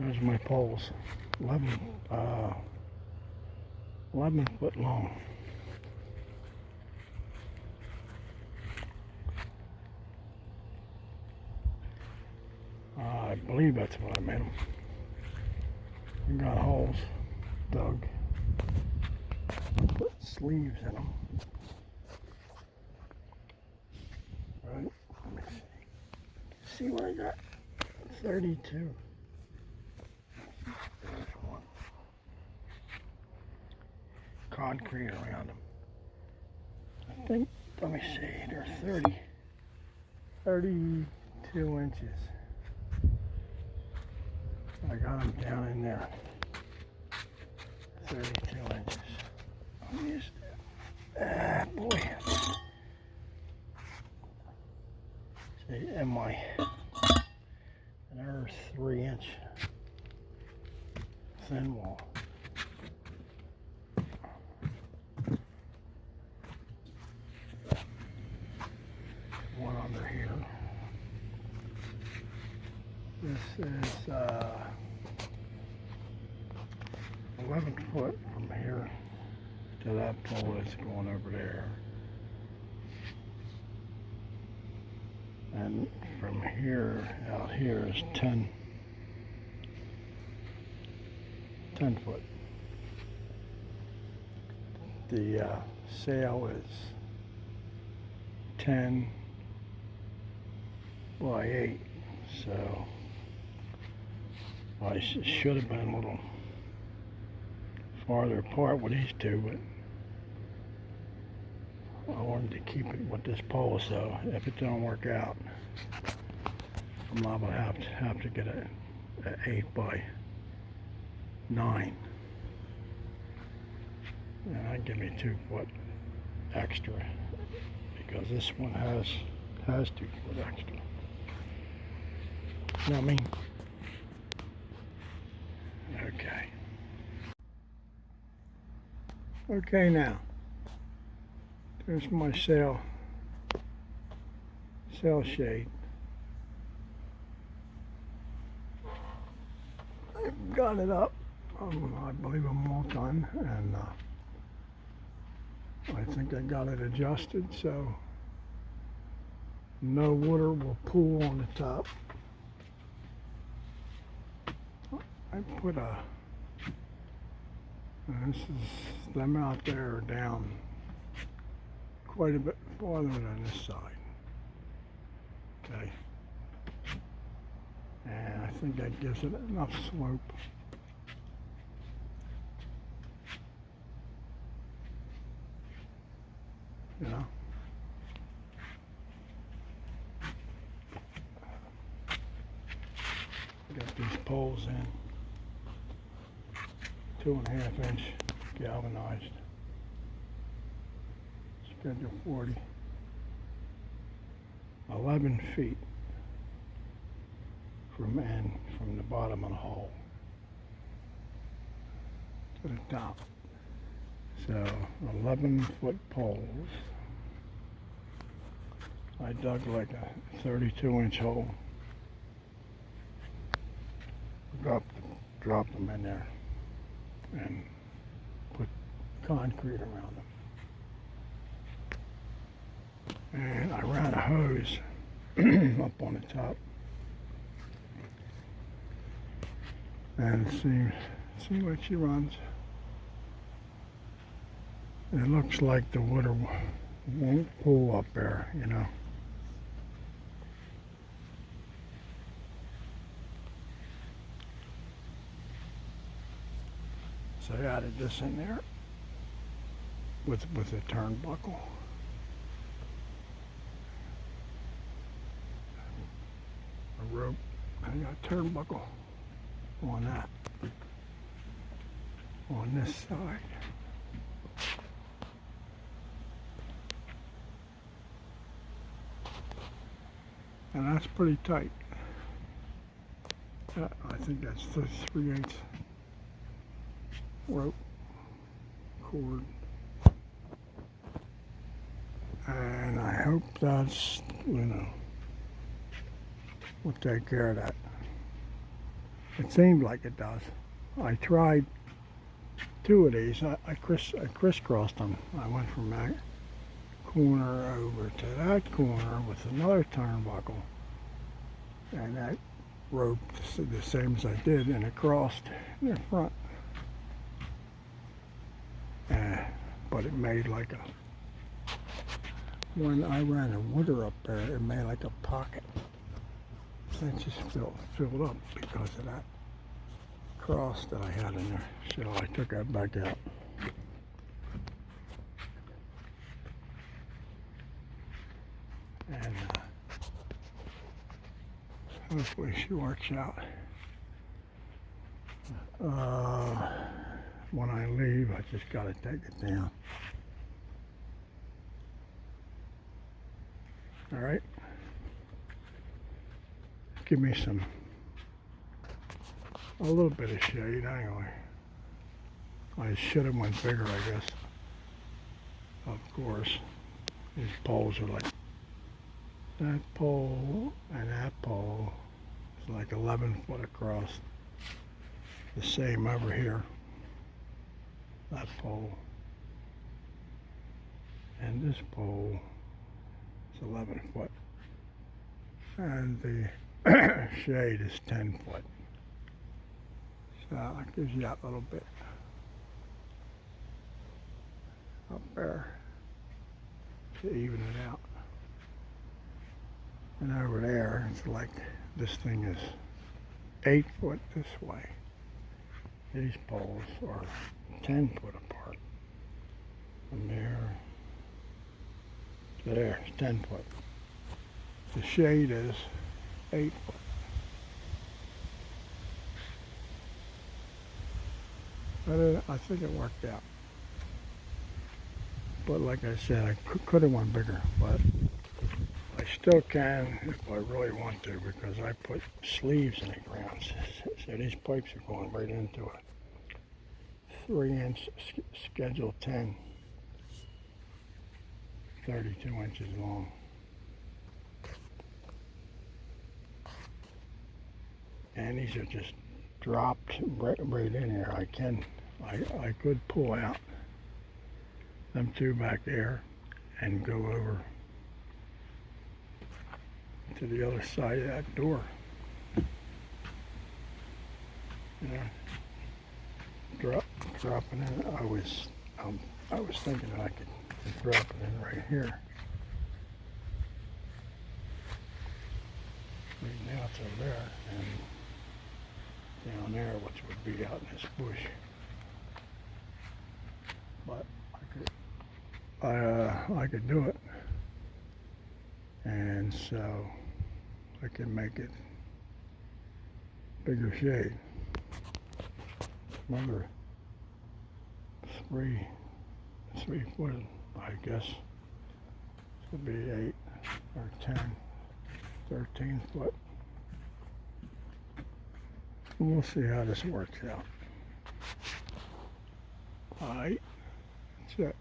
There's my poles. 11, 11 foot long. I believe that's what I made them. We got holes dug. Put sleeves in them. Right? Let me see. See what I got? 32. There's one. Concrete around them. I think, let me see, they're 32 inches. I got them down in there. 32 inches. I'll use that. Boy. See, and my another 3-inch thin wall. One under here. This is 11 foot from here to that pole that's going over there. And from here out here is 10 foot. The sail is 10 by 8, so I should have been a little farther apart with these two, but I wanted to keep it with this pole, so if it don't work out, I'm liable to have to get an 8 by 9. And that give me 2 foot extra, because this one has 2 foot extra. You know what I mean? Okay. Okay, now there's my sail shade. I've got it up. I believe I'm all done, and I think I got it adjusted so no water will pool on the top. I put this is them out there down quite a bit farther than this side. Okay. And I think that gives it enough slope. You know? Got these poles in. 2.5 inch galvanized. Schedule 40. 11 feet from the bottom of the hole to the top. So 11 foot poles. I dug like a 32-inch hole. Dropped them in there and put concrete around them. And I ran a hose up on the top. And see what she runs. It looks like the water won't pool up there, you know. So I added this in there with a turnbuckle. A rope. I got a turnbuckle on that. On this side. And that's pretty tight. I think that's the 3/8 rope cord. And I hope that's, you know, will take care of that. It seemed like it does. I tried two of these. I crisscrossed them. I went from that corner over to that corner with another turnbuckle, and that rope the same as I did, and it crossed in the front. But it made like a, when I ran a water up there, it made like a pocket. It just filled up because of that cross that I had in there. So I took that back out. And hopefully she works out. When I leave, I just got to take it down. All right. Give me a little bit of shade anyway. I should have went bigger, I guess. Of course, these poles are like that pole and that pole is like 11 foot across. The same over here. That pole and this pole is 11 foot. And the shade is 10 foot. So that gives you that little bit up there to even it out. And over there, it's like this thing is 8 foot this way. These poles are 10 foot apart. From there to there, it's 10 foot. The shade is 8 foot. But I think it worked out. But like I said, I could have went bigger, but I still can if I really want to, because I put sleeves in the ground. So these pipes are going right into a 3-inch Schedule 10, 32 inches long. And these are just dropped right in here. I could pull out them two back there and go over to the other side of that door. Yeah. Dropping in. I was thinking I could drop it in right here. Right now it's over there and down there, which would be out in this bush. But I could do it, and so I can make it bigger shade. Another 3 foot, I guess. This would be 8 or 10, 13 foot. And we'll see how this works out. All right, that's it.